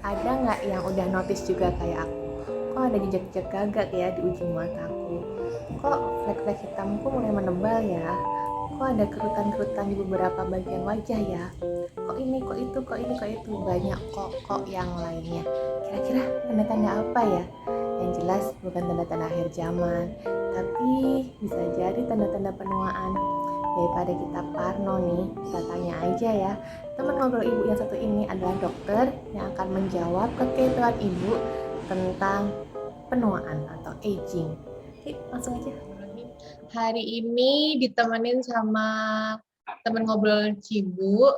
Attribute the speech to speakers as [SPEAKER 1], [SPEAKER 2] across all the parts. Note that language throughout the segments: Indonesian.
[SPEAKER 1] Ada nggak yang udah notice juga kayak aku? Kok ada jejak-jejak gagak ya di ujung mataku? Kok flek-flek hitamku mulai menebal ya? Kok ada kerutan-kerutan di beberapa bagian wajah ya? Kok ini, kok itu, kok ini, kok itu? Banyak kok yang lainnya. Kira-kira tanda-tanda apa ya? Yang jelas bukan tanda-tanda akhir zaman, tapi bisa jadi tanda-tanda penuaan. Daripada kita parno nih, kita tanya aja ya. Teman ngobrol ibu yang satu ini adalah dokter yang akan menjawab kekepoan ibu tentang penuaan atau aging. Yuk, langsung aja.
[SPEAKER 2] Hari ini ditemenin sama temen ngobrol Cibu,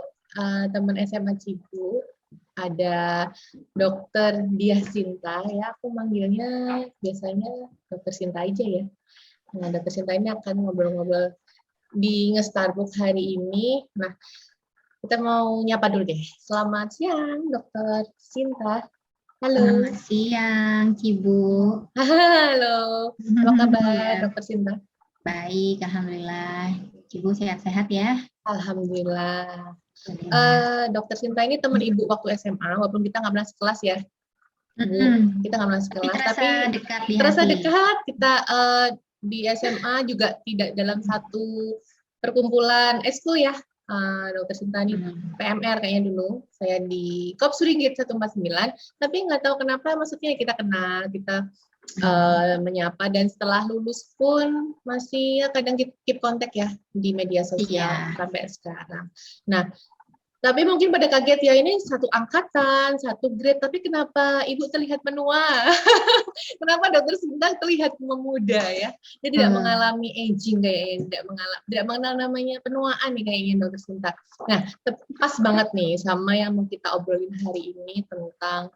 [SPEAKER 2] temen SMA Cibu. Ada dokter Diah Sinta, ya aku manggilnya biasanya dokter Sinta aja ya. Nah, dokter Sinta ini akan ngobrol-ngobrol di Nge-Starbucks hari ini. Nah, kita mau nyapa dulu deh. Selamat siang, dokter Sinta. Halo.
[SPEAKER 3] Selamat siang, Cibu.
[SPEAKER 2] Halo. Apa kabar,
[SPEAKER 3] Ya,
[SPEAKER 2] dokter Sinta?
[SPEAKER 3] baik, Alhamdulillah. Cibu sehat-sehat ya?
[SPEAKER 2] Alhamdulillah.
[SPEAKER 3] Alhamdulillah.
[SPEAKER 2] Dokter Sinta ini teman ibu waktu SMA, walaupun kita nggak pernah sekelas ya, Bu. Kita nggak pernah
[SPEAKER 3] Tapi
[SPEAKER 2] sekelas,
[SPEAKER 3] terasa
[SPEAKER 2] tapi
[SPEAKER 3] dekat di
[SPEAKER 2] terasa
[SPEAKER 3] hati.
[SPEAKER 2] dekat. Kita di SMA juga tidak dalam satu perkumpulan ekskul ya. Dokter Sinta ini PMR kayaknya dulu. Saya di Korps Suringgit 149, tapi nggak tahu kenapa maksudnya kita kenal, kita menyapa, dan setelah lulus pun masih ya kadang keep kontak ya di media sosial
[SPEAKER 3] Iya.
[SPEAKER 2] sampai sekarang. Nah, tapi mungkin pada kaget ya, ini satu angkatan, satu grade, tapi kenapa ibu terlihat menua? Kenapa dokter Sinta terlihat memuda ya? Dia tidak mengalami aging kayaknya, tidak mengenal namanya penuaan nih kayaknya dokter Sinta. Nah, pas banget nih sama yang mau kita obrolin hari ini tentang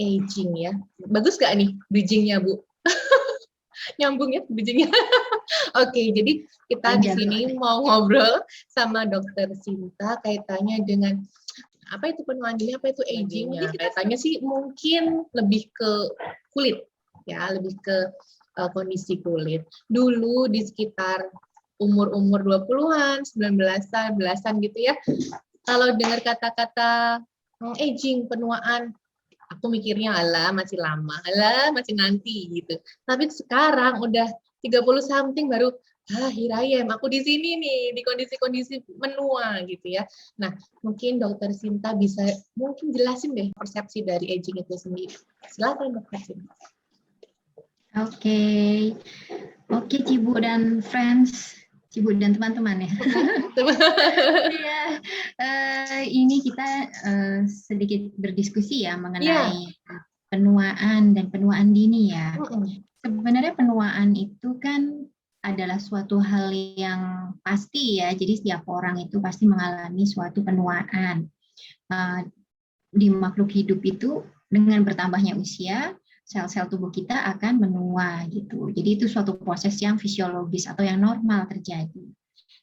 [SPEAKER 2] aging ya. Bagus gak nih bridging-nya, Bu? Nyambung ya bridging-nya. Oke, jadi kita di sini mau ngobrol sama dokter Sinta kaitannya dengan apa itu penuaan dini, apa itu aging. Mungkin kaitannya sih mungkin lebih ke kulit, ya, lebih ke kondisi kulit. Dulu di sekitar umur-umur 20-an, 19-an, belasan gitu ya, kalau dengar kata-kata aging, penuaan, aku mikirnya alah masih lama, alah masih nanti gitu. Tapi sekarang udah 30 something baru hirayem, aku di sini nih di kondisi-kondisi menua gitu ya. Nah, mungkin dokter Sinta bisa mungkin jelasin deh persepsi dari aging itu sendiri. Silakan dokter Sinta.
[SPEAKER 3] Oke, Cibu dan friends, Cibu dan teman-teman ya. Ya, ini kita sedikit berdiskusi ya mengenai penuaan dan penuaan dini ya. Sebenarnya penuaan itu kan adalah suatu hal yang pasti ya. Jadi setiap orang itu pasti mengalami suatu penuaan. Di makhluk hidup itu dengan bertambahnya usia, sel-sel tubuh kita akan menua gitu. Jadi itu suatu proses yang fisiologis atau yang normal terjadi.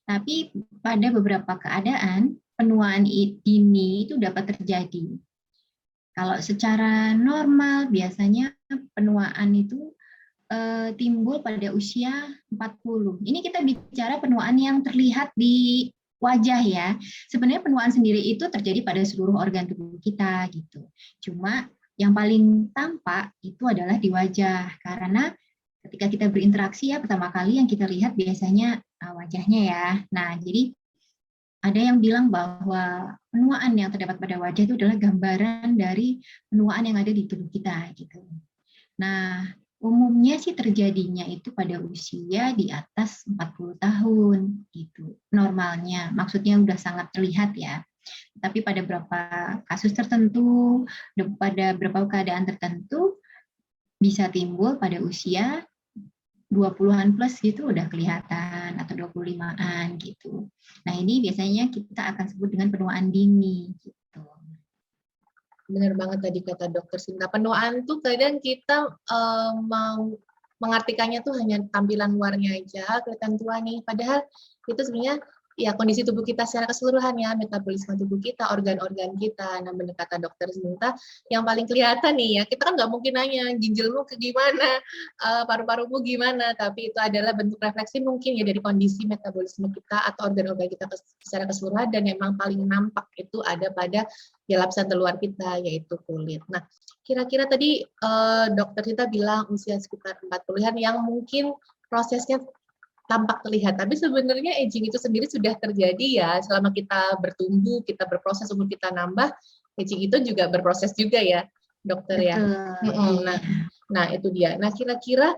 [SPEAKER 3] Tapi pada beberapa keadaan penuaan dini itu dapat terjadi. Kalau secara normal biasanya penuaan itu timbul pada usia 40. Ini kita bicara penuaan yang terlihat di wajah ya. Sebenarnya penuaan sendiri itu terjadi pada seluruh organ tubuh kita gitu. Cuma yang paling tampak itu adalah di wajah karena ketika kita berinteraksi ya pertama kali yang kita lihat biasanya wajahnya ya. Nah, jadi ada yang bilang bahwa penuaan yang terdapat pada wajah itu adalah gambaran dari penuaan yang ada di tubuh kita gitu. Nah, umumnya sih terjadinya itu pada usia di atas 40 tahun gitu. Normalnya, maksudnya udah sangat terlihat ya. Tapi pada beberapa kasus tertentu, pada beberapa keadaan tertentu bisa timbul pada usia 20-an plus gitu udah kelihatan atau 25-an gitu. Nah, ini biasanya kita akan sebut dengan penuaan dini gitu.
[SPEAKER 2] Benar banget tadi kata dokter Sinta. Penuaan tuh kadang kita mau mengartikannya tuh hanya tampilan luarnya aja, kelihatan tua nih. Padahal itu sebenarnya ya kondisi tubuh kita secara keseluruhan ya, metabolisme tubuh kita, organ-organ kita. Nah, benar kata dokter Zinta, yang paling kelihatan nih ya, kita kan nggak mungkin nanya ginjalmu ke gimana, paru-parumu gimana, tapi itu adalah bentuk refleksi mungkin ya dari kondisi metabolisme kita atau organ-organ kita secara keseluruhan, dan memang paling nampak itu ada pada ya lapisan terluar kita, yaitu kulit. Nah, kira-kira tadi dokter Zinta bilang usia sekitar 40-an yang mungkin prosesnya tampak terlihat, tapi sebenarnya aging itu sendiri sudah terjadi ya, selama kita bertumbuh, kita berproses, umur kita nambah, aging itu juga berproses juga ya, dokter ya.
[SPEAKER 3] Betul.
[SPEAKER 2] Nah itu dia. Nah kira-kira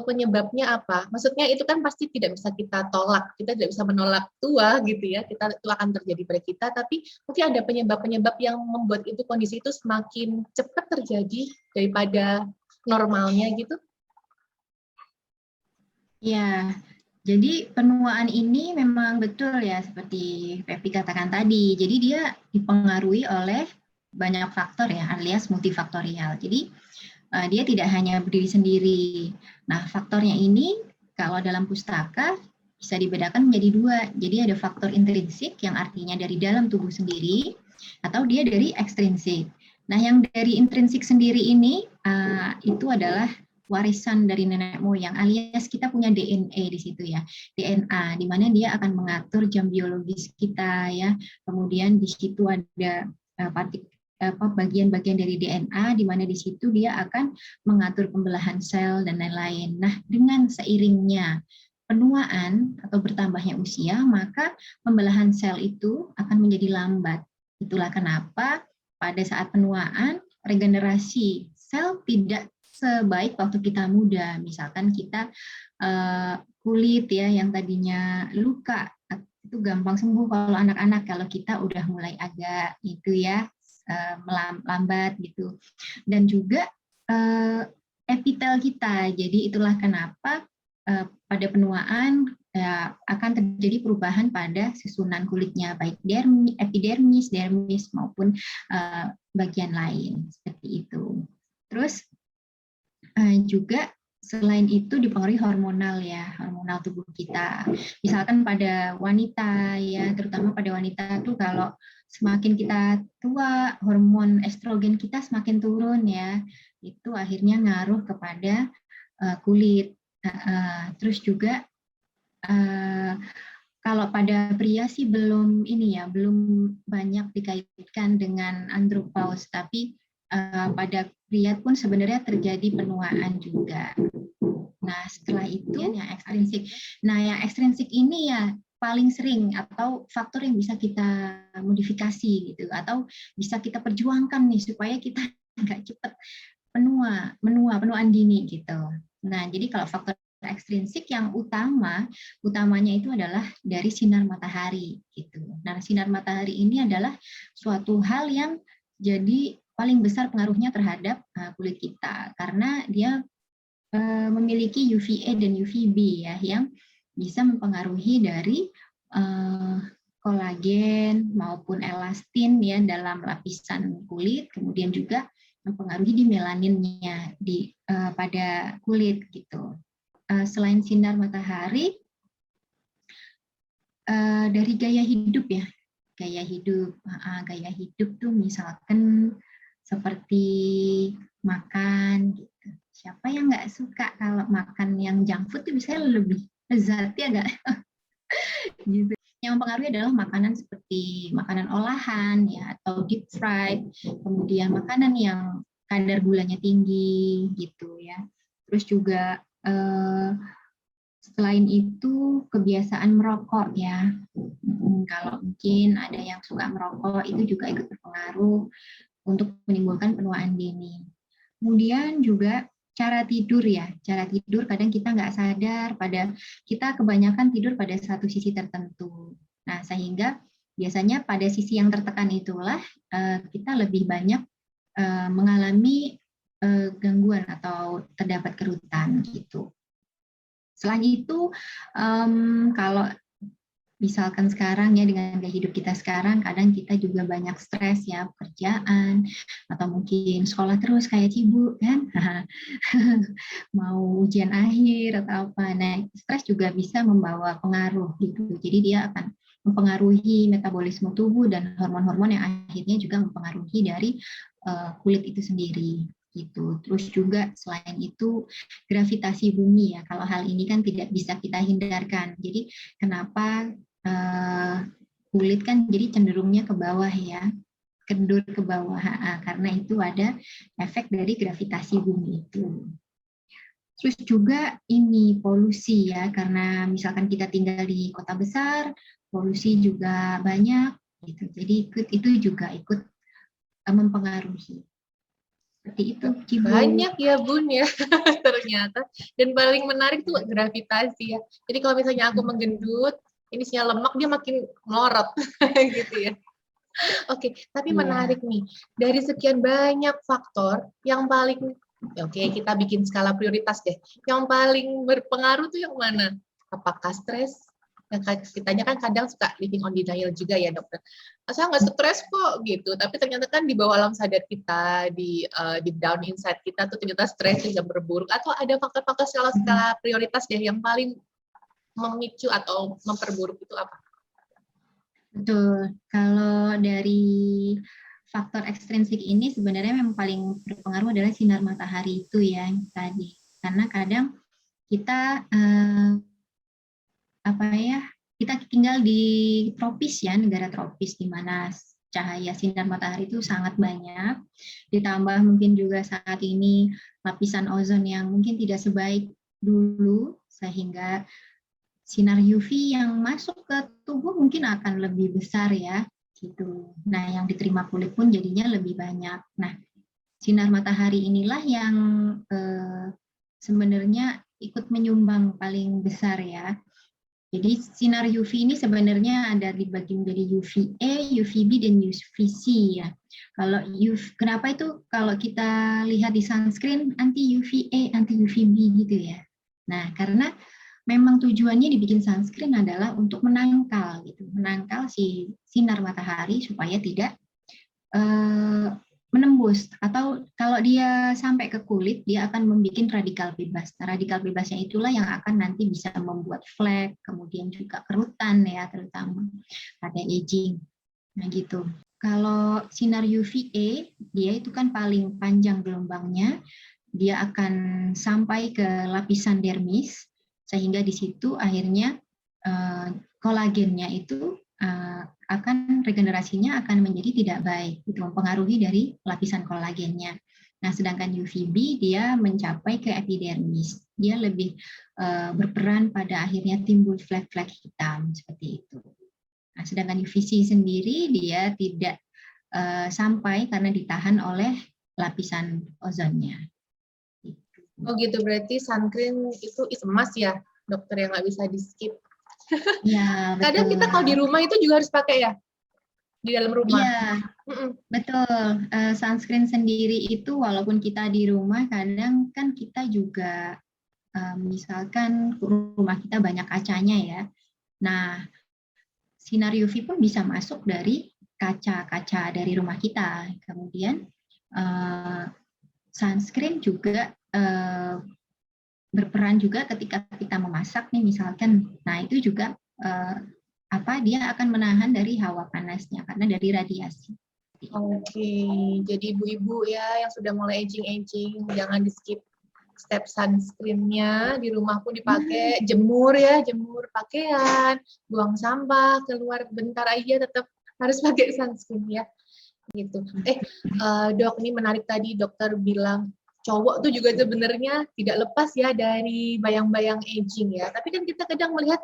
[SPEAKER 2] penyebabnya apa? Maksudnya itu kan pasti tidak bisa kita tolak, kita tidak bisa menolak tua gitu ya, itu akan terjadi pada kita, tapi mungkin ada penyebab-penyebab yang membuat itu kondisi itu semakin cepat terjadi daripada normalnya gitu.
[SPEAKER 3] Ya, jadi penuaan ini memang betul ya seperti Pepi katakan tadi. Jadi dia dipengaruhi oleh banyak faktor ya, alias multifaktorial. Jadi dia tidak hanya berdiri sendiri. Nah, faktornya ini kalau dalam pustaka bisa dibedakan menjadi dua. Jadi ada faktor intrinsik yang artinya dari dalam tubuh sendiri, atau dia dari ekstrinsik. Nah, yang dari intrinsik sendiri ini itu adalah warisan dari nenek moyang, alias kita punya DNA di situ ya, DNA, di mana dia akan mengatur jam biologis kita ya. Kemudian di situ ada bagian-bagian dari DNA, di mana di situ dia akan mengatur pembelahan sel dan lain-lain. Nah, dengan seiringnya penuaan atau bertambahnya usia, maka pembelahan sel itu akan menjadi lambat. Itulah kenapa pada saat penuaan regenerasi sel tidak sebaik waktu kita muda. Misalkan kita kulit ya yang tadinya luka itu gampang sembuh kalau anak-anak, kalau kita udah mulai agak itu ya melambat gitu. Dan juga epitel kita. Jadi itulah kenapa pada penuaan akan terjadi perubahan pada susunan kulitnya, baik epidermis, dermis maupun bagian lain seperti itu. Terus juga selain itu dipengaruhi hormonal ya, hormonal tubuh kita. Misalkan pada wanita ya, terutama pada wanita tuh kalau semakin kita tua, hormon estrogen kita semakin turun ya. Itu akhirnya ngaruh kepada kulit. Terus juga kalau pada pria sih belum ini ya, belum banyak dikaitkan dengan andropause, tapi pada pria pun sebenarnya terjadi penuaan juga. Nah, setelah itu yang ekstrinsik. Nah, yang ekstrinsik ini ya paling sering atau faktor yang bisa kita modifikasi gitu, atau bisa kita perjuangkan nih supaya kita nggak cepat penuaan dini gitu. Nah, jadi kalau faktor ekstrinsik yang utamanya itu adalah dari sinar matahari gitu. Nah, sinar matahari ini adalah suatu hal yang jadi paling besar pengaruhnya terhadap kulit kita, karena dia memiliki UVA dan UVB ya, yang bisa mempengaruhi dari kolagen maupun elastin ya dalam lapisan kulit, kemudian juga mempengaruhi di melaninnya pada kulit gitu. Selain sinar matahari, dari gaya hidup ya, gaya hidup tuh misalkan seperti makan gitu. Siapa yang nggak suka kalau makan yang junk food itu bisa lebih lezat ya nggak? Gitu. Yang mempengaruhi adalah makanan seperti makanan olahan ya, atau deep fried, kemudian makanan yang kadar gulanya tinggi gitu ya. Terus juga selain itu kebiasaan merokok ya. Kalau mungkin ada yang suka merokok itu juga ikut berpengaruh untuk menimbulkan penuaan dini. Kemudian juga cara tidur ya, cara tidur kadang kita nggak sadar, kita kebanyakan tidur pada satu sisi tertentu. Nah, sehingga biasanya pada sisi yang tertekan itulah kita lebih banyak mengalami gangguan atau terdapat kerutan gitu. Selain itu, kalau misalkan sekarang ya dengan gaya hidup kita sekarang, kadang kita juga banyak stres ya, pekerjaan, atau mungkin sekolah terus kayak Cibu kan, mau ujian akhir atau apa. Nah, stres juga bisa membawa pengaruh gitu. Jadi dia akan mempengaruhi metabolisme tubuh dan hormon-hormon yang akhirnya juga mempengaruhi dari kulit itu sendiri gitu. Terus juga selain itu gravitasi bumi ya. Kalau hal ini kan tidak bisa kita hindarkan. Jadi kenapa kulit kan jadi cenderungnya ke bawah ya, kendur ke bawah karena itu ada efek dari gravitasi bumi itu. Terus juga ini polusi ya, karena misalkan kita tinggal di kota besar, polusi juga banyak gitu. Jadi itu juga ikut mempengaruhi. Seperti itu, Cibu.
[SPEAKER 2] Banyak ya Bun ya ternyata. Dan paling menarik tuh gravitasi ya. Jadi kalau misalnya aku menggendut, ini isinya lemak, dia makin melorot gitu ya. Oke, tapi menarik nih. Dari sekian banyak faktor, yang paling, oke, kita bikin skala prioritas deh. Yang paling berpengaruh tuh yang mana? Apakah stres? Yang kitanya kan kadang suka living on denial juga ya dokter. Saya nggak stres kok gitu, tapi ternyata kan di bawah alam sadar kita, di down inside kita tuh ternyata stres bisa berburuk. Atau ada faktor-faktor skala prioritas deh yang paling memicu atau memperburuk itu apa?
[SPEAKER 3] Betul. Kalau dari faktor ekstrinsik ini sebenarnya memang paling berpengaruh adalah sinar matahari itu ya tadi. Karena kadang kita kita tinggal di tropis ya, negara tropis di mana cahaya sinar matahari itu sangat banyak. Ditambah mungkin juga saat ini lapisan ozon yang mungkin tidak sebaik dulu, sehingga sinar UV yang masuk ke tubuh mungkin akan lebih besar ya, gitu. Nah, yang diterima kulit pun jadinya lebih banyak. Nah, sinar matahari inilah yang sebenarnya ikut menyumbang paling besar ya. Jadi sinar UV ini sebenarnya ada dibagi menjadi UVA, UVB, dan UVC ya. Kalau kenapa itu kalau kita lihat di sunscreen anti UVA, anti UVB gitu ya. Nah, karena memang tujuannya dibikin sunscreen adalah untuk menangkal gitu, menangkal si sinar matahari supaya tidak menembus, atau kalau dia sampai ke kulit dia akan membuat radikal bebas. Nah, radikal bebasnya itulah yang akan nanti bisa membuat flek, kemudian juga kerutan ya, terutama pada aging. Nah gitu. Kalau sinar UVA dia itu kan paling panjang gelombangnya, dia akan sampai ke lapisan dermis sehingga di situ akhirnya kolagennya itu akan regenerasinya akan menjadi tidak baik, itu mempengaruhi dari lapisan kolagennya. Nah, sedangkan UVB dia mencapai ke epidermis, dia lebih berperan pada akhirnya timbul flek-flek hitam seperti itu. Nah, sedangkan UVC sendiri dia tidak sampai karena ditahan oleh lapisan ozonnya.
[SPEAKER 2] Oh gitu, berarti sunscreen itu is a must ya, dokter, yang nggak bisa di skip.
[SPEAKER 3] Ya, betul.
[SPEAKER 2] Kadang kita kalau di rumah itu juga harus pakai ya, di dalam rumah.
[SPEAKER 3] Iya, betul. Sunscreen sendiri itu walaupun kita di rumah, kadang kan kita juga misalkan rumah kita banyak kacanya ya. Nah, sinar UV pun bisa masuk dari kaca-kaca dari rumah kita. Kemudian sunscreen juga berperan juga ketika kita memasak nih misalkan. Nah, itu juga dia akan menahan dari hawa panasnya karena dari radiasi.
[SPEAKER 2] Oke, jadi ibu-ibu ya yang sudah mulai aging, jangan di skip step sunscreen-nya, di rumah pun dipakai, jemur pakaian, buang sampah, keluar bentar aja tetap harus pakai sunscreen ya. Gitu. Dok, ini menarik tadi dokter bilang cowok tuh juga sebenarnya tidak lepas ya dari bayang-bayang aging ya. Tapi kan kita kadang melihat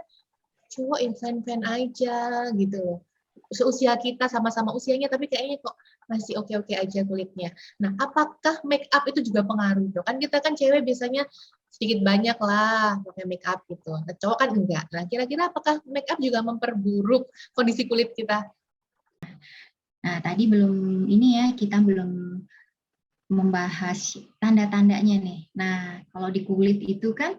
[SPEAKER 2] cowok yang fan-fan aja gitu. Seusia kita, sama-sama usianya, tapi kayaknya kok masih oke-oke aja kulitnya. Nah, apakah make up itu juga pengaruh, Dok? Kan kita kan cewek biasanya sedikit banyak lah pakai make up gitu. Nah, cowok kan enggak. Nah, kira-kira apakah make up juga memperburuk kondisi kulit kita?
[SPEAKER 3] Nah, tadi kita belum membahas tanda-tandanya nih. Nah, kalau di kulit itu kan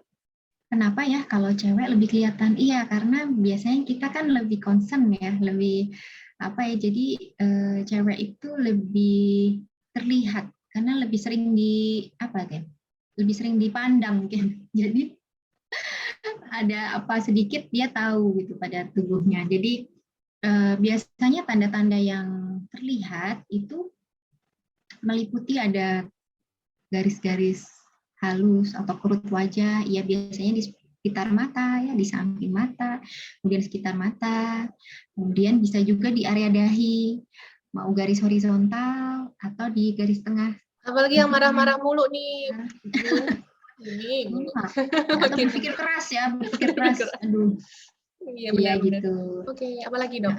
[SPEAKER 3] kenapa ya kalau cewek lebih kelihatan? Iya, karena biasanya kita kan lebih concern ya, lebih apa ya? Jadi cewek itu lebih terlihat karena lebih sering di apa kan? Lebih sering dipandang mungkin. Jadi ada apa sedikit dia tahu gitu pada tubuhnya. Jadi biasanya tanda-tanda yang terlihat itu meliputi ada garis-garis halus atau kerut wajah, ya biasanya di sekitar mata, ya di samping mata, kemudian sekitar mata, kemudian bisa juga di area dahi, mau garis horizontal atau di garis tengah.
[SPEAKER 2] Apalagi yang marah-marah mulu nih. Ini mulu.
[SPEAKER 3] Atau berpikir keras ya, berpikir keras. Aduh.
[SPEAKER 2] Iya
[SPEAKER 3] benar,
[SPEAKER 2] gitu. Oke, apalagi dok?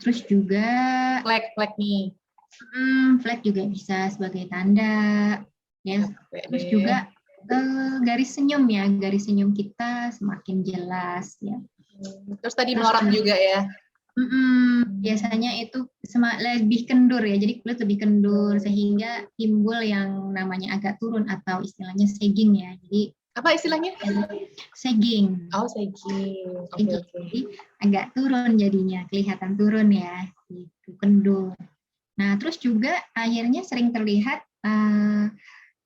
[SPEAKER 3] Terus juga
[SPEAKER 2] flag nih.
[SPEAKER 3] Flag juga bisa sebagai tanda. Ya. Terus juga garis senyum ya, garis senyum kita semakin jelas ya.
[SPEAKER 2] Terus tadi melorot juga ya.
[SPEAKER 3] Biasanya itu lebih kendur ya, jadi kulit lebih kendur sehingga timbul yang namanya agak turun atau istilahnya sagging ya. Jadi
[SPEAKER 2] apa istilahnya?
[SPEAKER 3] Sagging.
[SPEAKER 2] Oh, sagging. Oke.
[SPEAKER 3] Jadi agak turun jadinya, kelihatan turun ya, gitu, kendur. Nah, terus juga akhirnya sering terlihat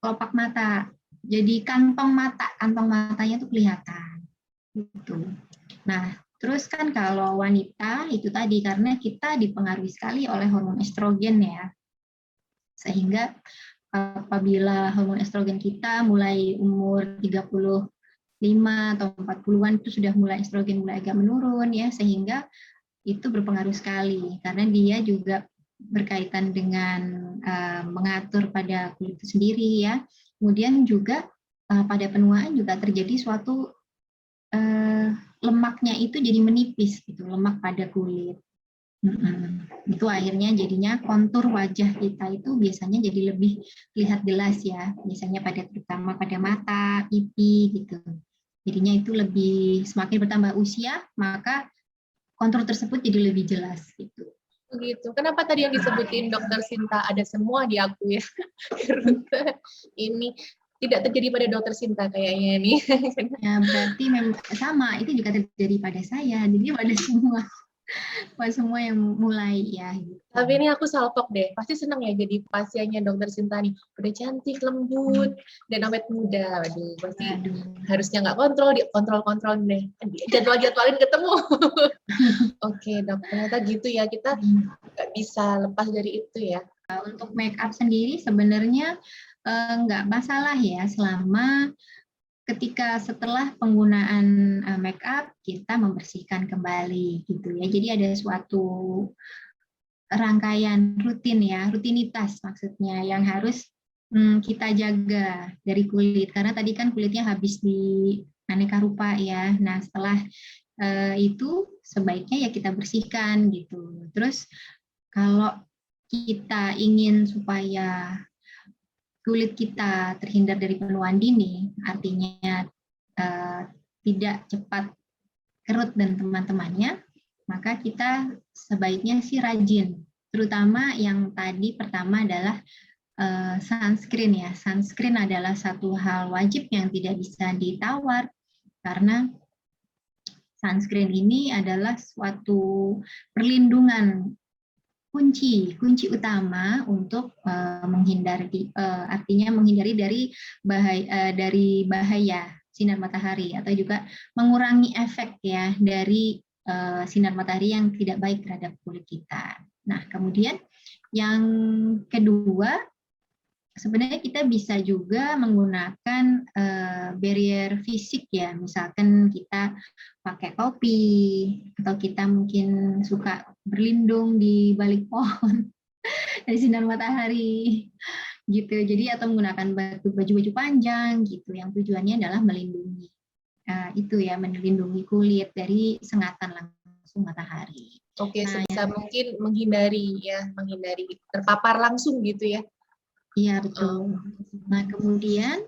[SPEAKER 3] kelopak mata. Jadi kantong matanya tuh kelihatan. Gitu. Nah, terus kan kalau wanita itu tadi karena kita dipengaruhi sekali oleh hormon estrogen ya. Sehingga apabila hormon estrogen kita mulai umur 35 atau 40-an itu sudah mulai estrogen mulai agak menurun ya, sehingga itu berpengaruh sekali karena dia juga berkaitan dengan mengatur pada kulit itu sendiri ya. Kemudian juga pada penuaan juga terjadi suatu lemaknya itu jadi menipis gitu, lemak pada kulit. Itu akhirnya jadinya kontur wajah kita itu biasanya jadi lebih terlihat jelas ya, biasanya terutama pada mata, pipi gitu. Jadinya itu lebih semakin bertambah usia maka kontur tersebut jadi lebih jelas gitu.
[SPEAKER 2] Begitu. Kenapa tadi yang disebutin Dokter Sinta ada semua di aku ya? Ini tidak terjadi pada Dokter Sinta kayaknya nih.
[SPEAKER 3] Ya berarti memang sama, itu juga terjadi pada saya. Jadi pada semua yang mulai ya. Gitu.
[SPEAKER 2] Tapi ini aku salpok deh, pasti senang ya jadi pasiennya Dokter Sinta nih. Udah cantik, lembut, dan awet muda. Waduh, pasti harusnya nggak kontrol deh. Jadwalin ketemu. Oke dok, ternyata gitu ya, kita nggak bisa lepas dari itu ya.
[SPEAKER 3] Untuk make up sendiri sebenarnya nggak masalah ya selama ketika setelah penggunaan make up kita membersihkan kembali gitu ya. Jadi ada suatu rangkaian rutin ya, rutinitas maksudnya yang harus kita jaga dari kulit karena tadi kan kulitnya habis di aneka rupa ya. Nah, setelah itu sebaiknya ya kita bersihkan gitu. Terus kalau kita ingin supaya kulit kita terhindar dari penuaan dini, artinya tidak cepat kerut dan teman-temannya, maka kita sebaiknya sih rajin. Terutama yang tadi pertama adalah sunscreen ya. Sunscreen adalah satu hal wajib yang tidak bisa ditawar karena sunscreen ini adalah suatu perlindungan kunci utama untuk artinya menghindari dari bahaya sinar matahari atau juga mengurangi efek ya dari sinar matahari yang tidak baik terhadap kulit kita. Nah, kemudian yang kedua sebenarnya kita bisa juga menggunakan barrier fisik ya, misalkan kita pakai topi atau kita mungkin suka berlindung di balik pohon dari sinar matahari gitu. Jadi atau menggunakan baju-baju panjang gitu yang tujuannya adalah melindungi itu ya, melindungi kulit dari sengatan langsung matahari.
[SPEAKER 2] Oke, sebisa mungkin menghindari terpapar langsung gitu ya.
[SPEAKER 3] Iya betul. Nah kemudian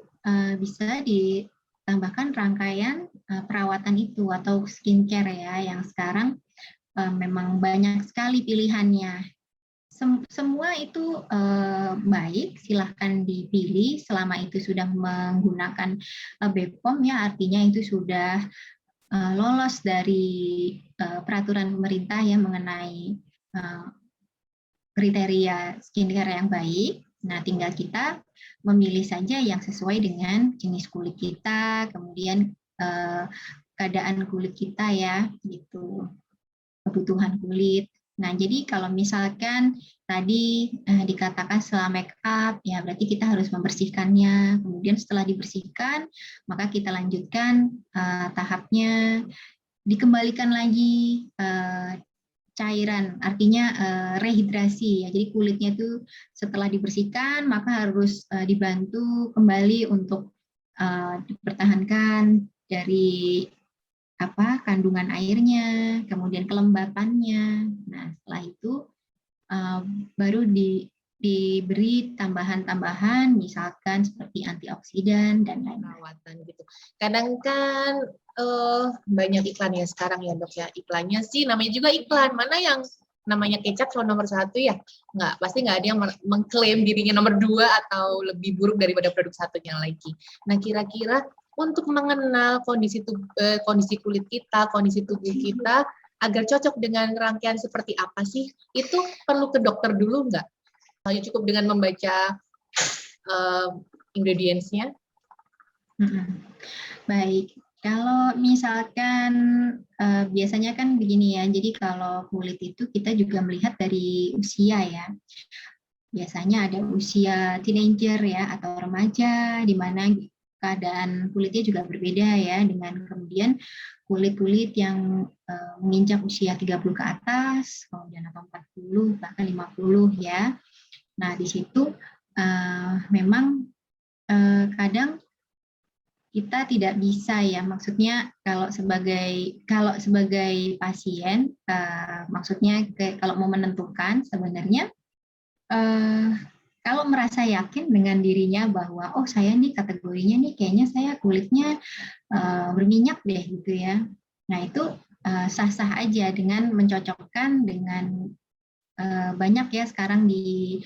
[SPEAKER 3] bisa ditambahkan rangkaian perawatan itu atau skincare ya yang sekarang memang banyak sekali pilihannya. semua itu baik, silahkan dipilih selama itu sudah menggunakan BPOM ya, artinya itu sudah lolos dari peraturan pemerintah yang mengenai kriteria skincare yang baik. Nah, tinggal kita memilih saja yang sesuai dengan jenis kulit kita, kemudian keadaan kulit kita ya, gitu, kebutuhan kulit. Nah, jadi kalau misalkan tadi dikatakan setelah make up, ya berarti kita harus membersihkannya. Kemudian setelah dibersihkan, maka kita lanjutkan tahapnya, dikembalikan lagi cairan, artinya rehidrasi ya. Jadi kulitnya itu setelah dibersihkan maka harus dibantu kembali untuk dipertahankan dari kandungan airnya, kemudian kelembapannya. Nah, setelah itu baru diberi tambahan-tambahan, misalkan seperti antioksidan dan lain-lain.
[SPEAKER 2] Perawatan gitu. Kadang kan banyak iklan ya sekarang ya dok ya. Iklannya sih namanya juga iklan. Mana yang namanya kecap selalu nomor 1 ya? Nggak, pasti nggak ada yang mengklaim dirinya nomor 2 atau lebih buruk daripada produk satunya lagi. Nah, kira-kira untuk mengenal kondisi kulit kita, kondisi tubuh kita, agar cocok dengan rangkaian seperti apa sih, itu perlu ke dokter dulu nggak? Hanya cukup dengan membaca ingredients-nya?
[SPEAKER 3] Baik, kalau misalkan biasanya kan begini ya, jadi kalau kulit itu kita juga melihat dari usia ya. Biasanya ada usia teenager ya atau remaja, di mana keadaan kulitnya juga berbeda ya, dengan kemudian kulit-kulit yang menginjak usia 30 ke atas, kemudian atau 40, bahkan 50 ya. Nah, di situ memang kadang kita tidak bisa ya, maksudnya kalau sebagai pasien, maksudnya kalau mau menentukan sebenarnya kalau merasa yakin dengan dirinya bahwa oh saya nih kategorinya nih kayaknya saya kulitnya berminyak deh gitu ya. Nah itu sah-sah aja dengan mencocokkan dengan banyak ya sekarang di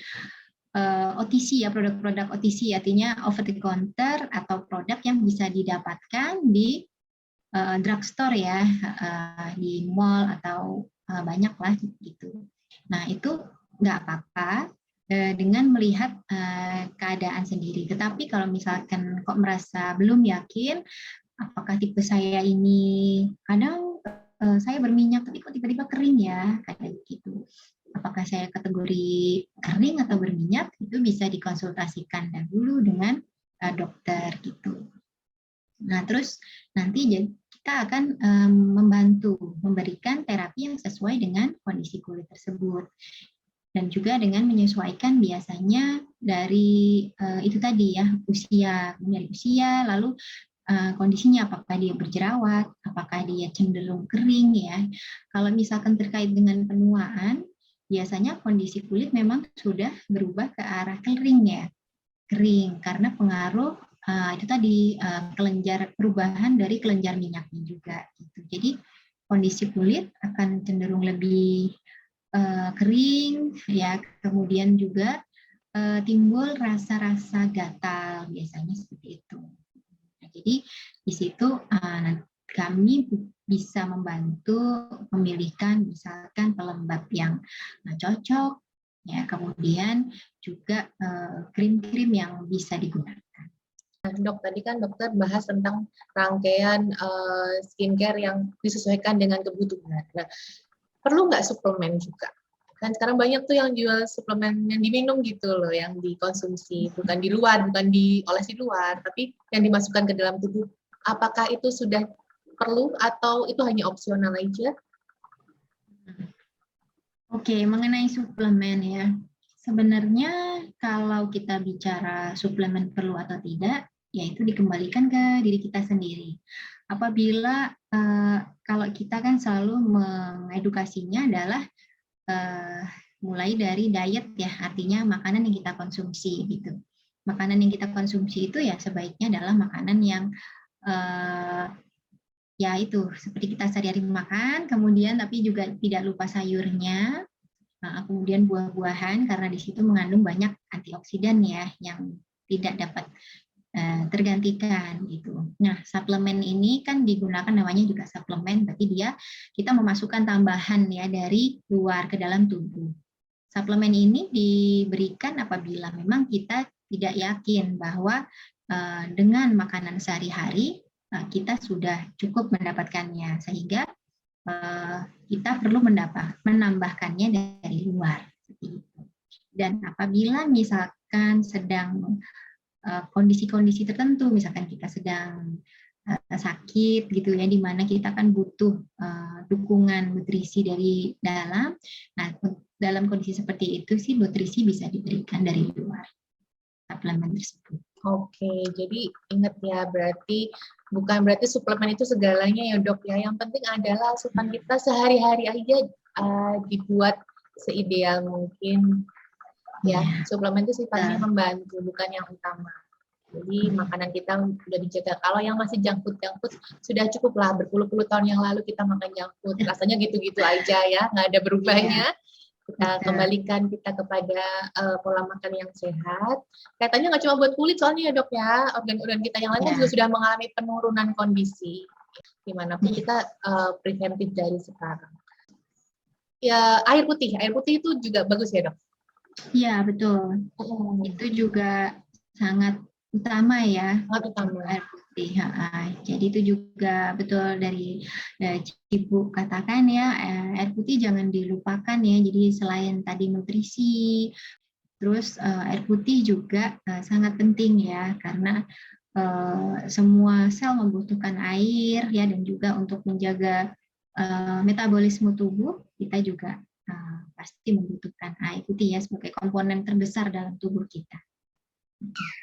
[SPEAKER 3] OTC ya, produk-produk OTC artinya over the counter atau produk yang bisa didapatkan di drugstore ya, di mall atau banyak lah gitu. Nah itu nggak apa-apa dengan melihat keadaan sendiri. Tetapi kalau misalkan kok merasa belum yakin, apakah tipe saya ini kadang saya berminyak tapi kok tiba-tiba kering ya, kayak gitu. Apakah saya kategori kering atau berminyak, itu bisa dikonsultasikan dahulu dengan dokter gitu. Nah terus nanti kita akan membantu memberikan terapi yang sesuai dengan kondisi kulit tersebut. Dan juga dengan menyesuaikan biasanya dari itu tadi ya, usia, lalu kondisinya apakah dia berjerawat, apakah dia cenderung kering ya. Kalau misalkan terkait dengan penuaan, biasanya kondisi kulit memang sudah berubah ke arah kering ya. Kering karena pengaruh itu tadi perubahan dari kelenjar minyaknya juga gitu. Jadi kondisi kulit akan cenderung lebih kering ya, kemudian juga timbul rasa-rasa gatal biasanya seperti itu. Nah, jadi di situ kami bisa membantu memilihkan misalkan pelembab yang cocok ya, kemudian juga krim-krim yang bisa digunakan.
[SPEAKER 2] Nah, dok, tadi kan dokter bahas tentang rangkaian skincare yang disesuaikan dengan kebutuhan. Nah, perlu nggak suplemen juga? Kan sekarang banyak tuh yang jual suplemen yang diminum gitu loh, yang dikonsumsi, bukan di luar, bukan dioles di luar, tapi yang dimasukkan ke dalam tubuh. Apakah itu sudah perlu atau itu hanya opsional aja?
[SPEAKER 3] Oke, mengenai suplemen ya. Sebenarnya kalau kita bicara suplemen perlu atau tidak, yaitu dikembalikan ke diri kita sendiri. Apabila kalau kita kan selalu mengedukasinya adalah mulai dari diet ya, artinya makanan yang kita konsumsi gitu. Makanan yang kita konsumsi itu ya sebaiknya adalah makanan yang ya itu seperti kita sehari-hari makan, kemudian tapi juga tidak lupa sayurnya, kemudian buah-buahan karena di situ mengandung banyak antioksidan ya yang tidak dapat tergantikan gitu. Nah, suplemen ini kan digunakan namanya juga suplemen, tapi kita memasukkan tambahan ya dari luar ke dalam tubuh. Suplemen ini diberikan apabila memang kita tidak yakin bahwa dengan makanan sehari-hari kita sudah cukup mendapatkannya, sehingga kita perlu menambahkannya dari luar. Dan apabila misalkan sedang kondisi-kondisi tertentu, misalkan kita sedang sakit gitu ya, di mana kita kan butuh dukungan nutrisi dari dalam. Nah, dalam kondisi seperti itu sih nutrisi bisa diberikan dari luar suplemen tersebut.
[SPEAKER 2] Oke, jadi ingat ya, bukan berarti suplemen itu segalanya ya dok ya. Yang penting adalah asupan kita sehari-hari aja dibuat seideal mungkin. Ya, suplemen itu sifatnya membantu, bukan yang utama. Jadi makanan kita sudah dijaga. Kalau yang masih junk food sudah cukup lah. Berpuluh-puluh tahun yang lalu kita makan junk food, rasanya gitu-gitu aja ya, nggak ada berubahnya. Kita kembalikan kita kepada pola makan yang sehat. Kaitannya nggak cuma buat kulit soalnya ya dok ya, organ-organ kita yang lain kan juga sudah mengalami penurunan kondisi. Dimanapun kita preventif dari sekarang. Ya, air putih itu juga bagus ya dok.
[SPEAKER 3] Iya betul. Itu juga sangat utama ya.
[SPEAKER 2] Sangat utama.
[SPEAKER 3] Air putih. Jadi itu juga betul dari Cibu katakan ya, air putih jangan dilupakan ya. Jadi selain tadi nutrisi, terus air putih juga sangat penting ya, karena semua sel membutuhkan air ya, dan juga untuk menjaga metabolisme tubuh kita juga pasti membutuhkan air putih ya sebagai komponen terbesar dalam tubuh kita.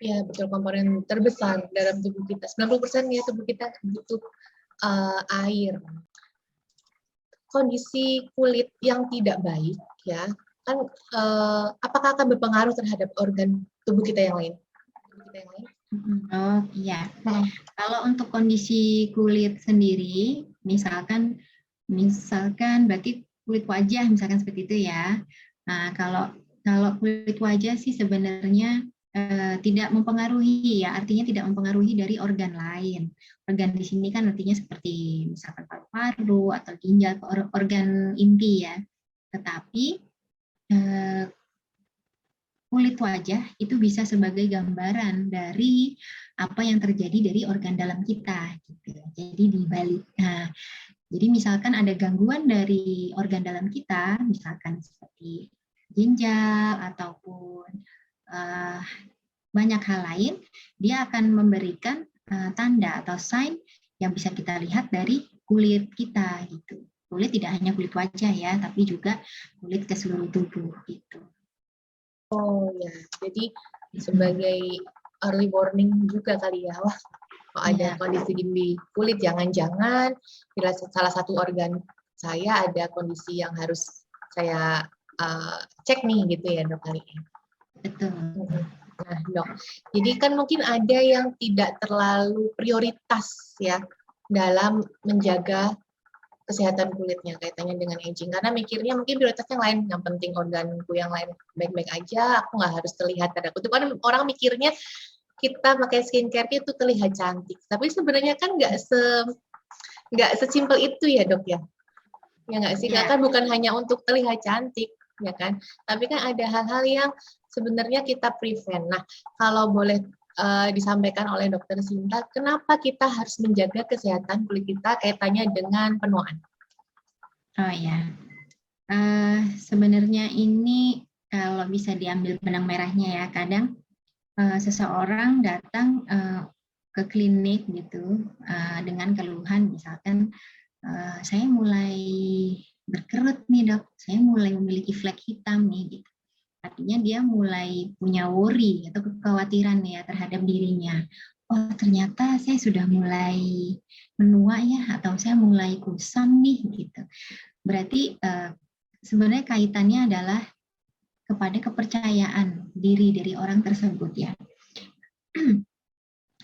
[SPEAKER 2] Ya betul, komponen terbesar dalam tubuh kita. 90% ya tubuh kita butuh air. Kondisi kulit yang tidak baik ya kan apakah akan berpengaruh terhadap organ tubuh kita yang lain?
[SPEAKER 3] Oh iya. Kalau untuk kondisi kulit sendiri, misalkan berarti kulit wajah misalkan seperti itu ya. Nah, kalau kulit wajah sih sebenarnya tidak mempengaruhi ya, artinya tidak mempengaruhi dari organ lain. Organ di sini kan artinya seperti misalkan paru-paru atau ginjal, organ inti ya. Tetapi kulit wajah itu bisa sebagai gambaran dari apa yang terjadi dari organ dalam kita gitu. Jadi dibalik. Nah, jadi misalkan ada gangguan dari organ dalam kita, misalkan seperti ginjal ataupun banyak hal lain, dia akan memberikan tanda atau sign yang bisa kita lihat dari kulit kita gitu. Kulit tidak hanya kulit wajah ya, tapi juga kulit ke seluruh tubuh gitu.
[SPEAKER 2] Oh ya, jadi sebagai early warning juga kali ya, wah kalau ada kondisi di kulit, jangan-jangan bila salah satu organ saya ada kondisi yang harus saya cek nih gitu ya dok kali ya.
[SPEAKER 3] Betul.
[SPEAKER 2] Nah dok, jadi kan mungkin ada yang tidak terlalu prioritas ya dalam menjaga kesehatan kulitnya kaitannya dengan aging, karena mikirnya mungkin prioritasnya lain, yang penting organku yang lain baik-baik aja, aku nggak harus terlihat tanda kutip. Kan orang mikirnya kita pakai skincare itu terlihat cantik, tapi sebenarnya kan nggak sesimpel itu ya dok ya nggak sih, kan bukan hanya untuk terlihat cantik ya kan, tapi kan ada hal-hal yang sebenarnya kita prevent. Nah kalau boleh disampaikan oleh Dokter Sinta, kenapa kita harus menjaga kesehatan kulit kita kaitannya dengan penuaan?
[SPEAKER 3] Oh ya, sebenarnya ini kalau bisa diambil benang merahnya ya, kadang seseorang datang ke klinik gitu dengan keluhan, misalkan saya mulai berkerut nih dok, saya mulai memiliki flek hitam nih gitu. Artinya dia mulai punya worry atau kekhawatiran ya terhadap dirinya. Oh ternyata saya sudah mulai menua ya, atau saya mulai kusam nih gitu. Berarti sebenarnya kaitannya adalah kepada kepercayaan diri dari orang tersebut ya.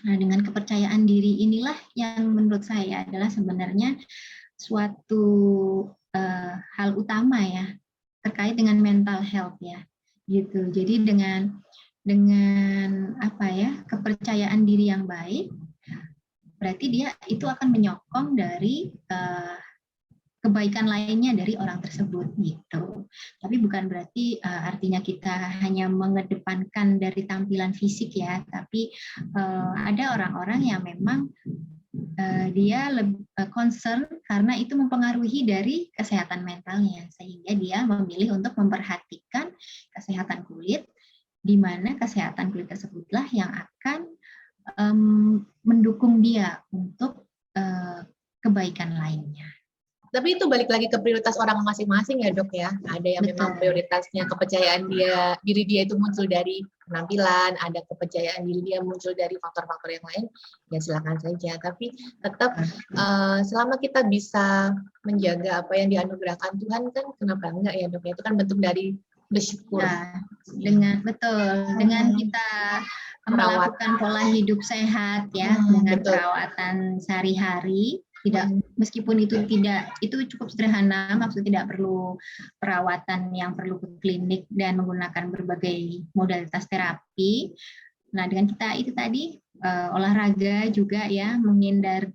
[SPEAKER 3] Nah dengan kepercayaan diri inilah yang menurut saya adalah sebenarnya suatu hal utama ya. terkait dengan mental health ya, gitu. Jadi dengan apa ya, kepercayaan diri yang baik, berarti dia itu akan menyokong dari kebaikan lainnya dari orang tersebut gitu. Tapi bukan berarti artinya kita hanya mengedepankan dari tampilan fisik ya, tapi ada orang-orang yang memang dia lebih concern karena itu mempengaruhi dari kesehatan mentalnya, sehingga dia memilih untuk memperhatikan kesehatan kulit, di mana kesehatan kulit tersebutlah yang akan mendukung dia untuk kebaikan lainnya.
[SPEAKER 2] Tapi itu balik lagi ke prioritas orang masing-masing ya dok ya. Ada yang memang prioritasnya kepercayaan diri dia itu muncul dari penampilan, ada kepercayaan diri dia muncul dari faktor-faktor yang lain, ya silakan saja. Tapi tetap selama kita bisa menjaga apa yang dianugerahkan Tuhan kan, kenapa enggak ya dok? Itu kan bentuk dari bersyukur.
[SPEAKER 3] Nah, dengan kita melakukan pola hidup sehat ya, dengan perawatan sehari-hari. Meskipun itu cukup sederhana, maksudnya tidak perlu perawatan yang perlu ke klinik dan menggunakan berbagai modalitas terapi. Nah, dengan kita itu tadi olahraga juga ya, menghindar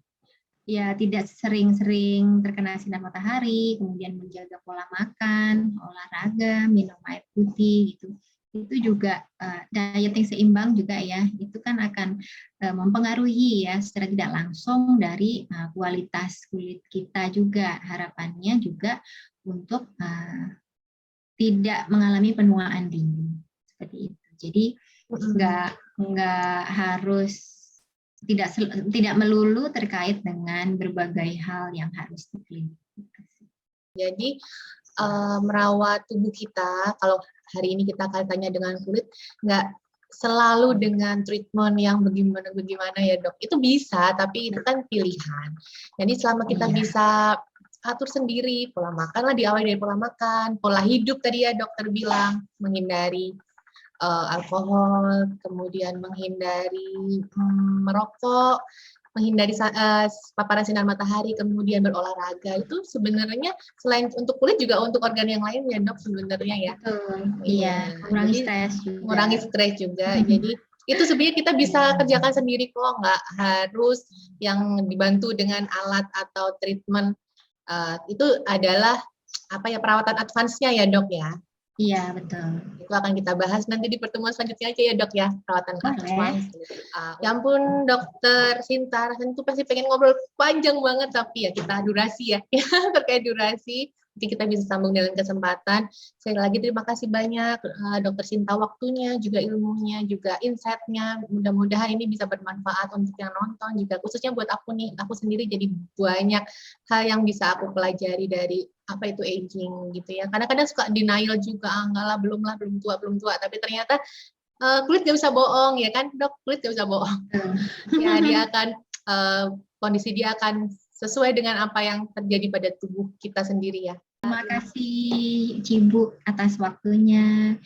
[SPEAKER 3] ya tidak sering-sering terkena sinar matahari, kemudian menjaga pola makan, olahraga, minum air putih gitu. Itu juga diet yang seimbang juga ya, itu kan akan mempengaruhi ya secara tidak langsung dari kualitas kulit kita juga. Harapannya juga untuk tidak mengalami penuaan dini seperti itu. Jadi nggak harus tidak melulu terkait dengan berbagai hal yang harus diklinik.
[SPEAKER 2] Jadi merawat tubuh kita, kalau hari ini kita kaitannya dengan kulit, nggak selalu dengan treatment yang bagaimana ya dok. Itu bisa, tapi itu kan pilihan. Jadi selama kita bisa atur sendiri, pola makan lah, diawali dari pola makan, pola hidup tadi ya dokter bilang, menghindari alkohol, kemudian menghindari merokok, menghindari paparan sinar matahari, kemudian berolahraga. Itu sebenarnya selain untuk kulit juga untuk organ yang lain ya dok sebenarnya ya.
[SPEAKER 3] Iya, mengurangi stres juga.
[SPEAKER 2] Mengurangi stres juga. Jadi itu sebenarnya kita bisa kerjakan sendiri kok, nggak harus yang dibantu dengan alat atau treatment. Itu adalah perawatan advance-nya ya dok ya.
[SPEAKER 3] Iya, betul.
[SPEAKER 2] Itu akan kita bahas nanti di pertemuan selanjutnya aja ya dok ya, perawatan advance. Ya ampun dokter Sinta, rasanya tuh pasti pengen ngobrol panjang banget, tapi ya kita durasi ya, terkait durasi. Nanti kita bisa sambung dalam kesempatan. Sekali lagi terima kasih banyak dokter Sinta, waktunya, juga ilmunya, juga insight-nya. Mudah-mudahan ini bisa bermanfaat untuk yang nonton, juga khususnya buat aku nih, aku sendiri jadi banyak hal yang bisa aku pelajari dari apa itu aging gitu ya. Kadang-kadang suka denial juga, enggak lah, belum tua, tapi ternyata kulit gak bisa bohong ya kan dok, kulit gak bisa bohong. Ya dia akan kondisi dia akan sesuai dengan apa yang terjadi pada tubuh kita sendiri ya.
[SPEAKER 3] Terima kasih Cibu atas waktunya.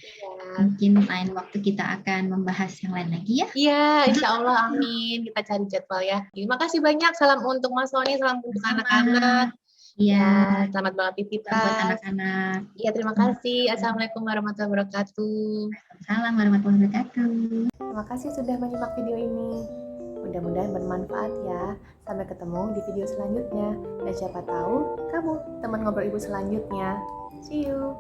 [SPEAKER 3] Mungkin lain waktu kita akan membahas yang lain lagi ya.
[SPEAKER 2] Iya, insya Allah, amin. Kita cari jadwal ya. Terima kasih banyak. Salam untuk Mas Sony, salam untuk anak-anak.
[SPEAKER 3] Iya,
[SPEAKER 2] selamat beraktivitas.
[SPEAKER 3] Buat anak-anak.
[SPEAKER 2] Iya, terima kasih. Assalamualaikum warahmatullahi wabarakatuh.
[SPEAKER 3] Waalaikumsalam warahmatullahi wabarakatuh.
[SPEAKER 1] Terima kasih sudah menyimak video ini. Mudah-mudahan bermanfaat ya. Sampai ketemu di video selanjutnya. Dan siapa tahu kamu teman ngobrol ibu selanjutnya. See you.